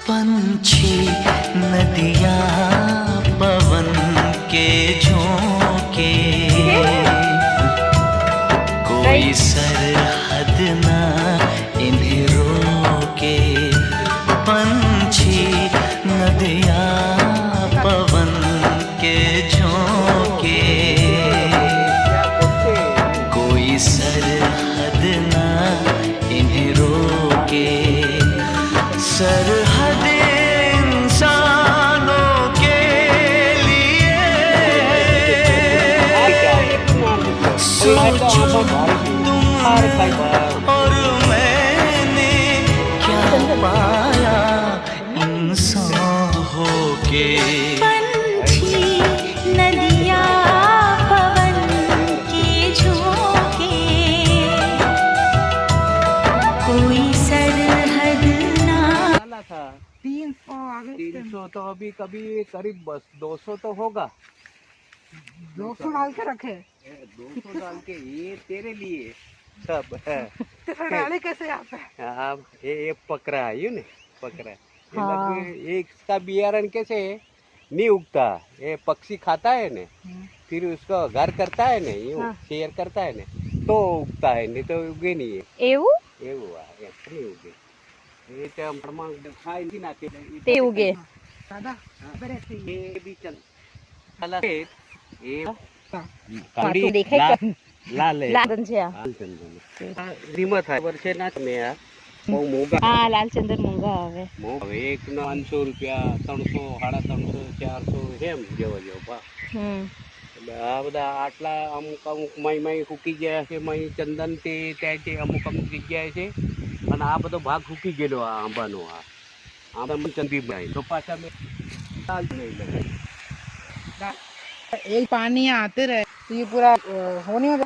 पंछी नदियाँ पवन के झोंके, कोई सरहद ना इन्हें रोके। पंछी नदियाँ पवन के झोंके, कोई सरहद ना इन्हें रोके। सरहद इंसानों के लिए सोचो तुम और मैंने क्या पाया इंसान होके। पंछी नदियाँ पवन के झोंके, कोई सरहद ना। था 300 तो अभी कभी करीब बस 200 तो होगा। 200 डाल के रखे। 200 डाल के ये तेरे लिए सब है। तो फिर डाले कैसे यहाँ पे? अब ये पकड़ा है यू ने पकड़ा। हाँ। ये इसका बियारण कैसे है? नहीं उगता, ये पक्षी खाता है ने, फिर उसको घर करता है ने, यूं हाँ। शेयर करता है ने, तो उगता है, नहीं तो उगे नहीं है। એવું ये हुआ ये नहीं उगे। ये तो हम खाई नहीं नाते તે ઉગે दादा बड़े से ही। ये भी चल अलग है। ये કાઢું દેખાય કે लाल है, લાલ છે આ. लाल चंदन कीमत है वर्षे ना ने यार બહુ મોંઘા હા લાલ ચંદન મોંઘા આવે. હવે એક નો 500 રૂપિયા 300 350 400 એમ જેવો જેવો ભાવ. એટલે આ બધા આટલા અમુક અમુક મય ફૂકી ગયા છે. મય ચંદન તે ત્યાં છે અમુક અમુક જગ્યાએ છે, અને આ બધો ભાગ ફૂકી ગયેલો આ આંબાનો. આ આંબા ચંદીભાઈ તો પાછા મેં ચાલ નહીં લગાવી. एक पानी आते रहे तो ये पूरा हो नहीं होता।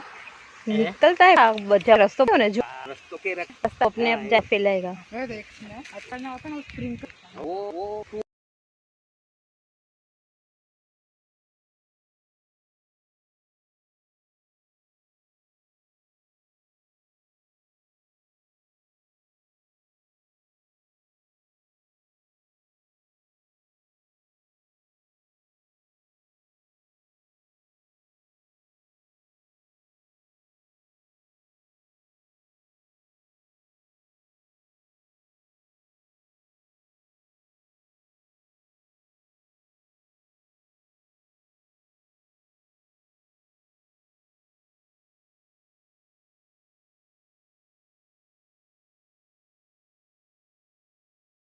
निकलता है बच्चा रास्ता में जो રસ્તો કે रास्ता अपने आप जाए फैलाएगा. ये देख ना अच्छा ना होता ना स्प्रिंकलर। वो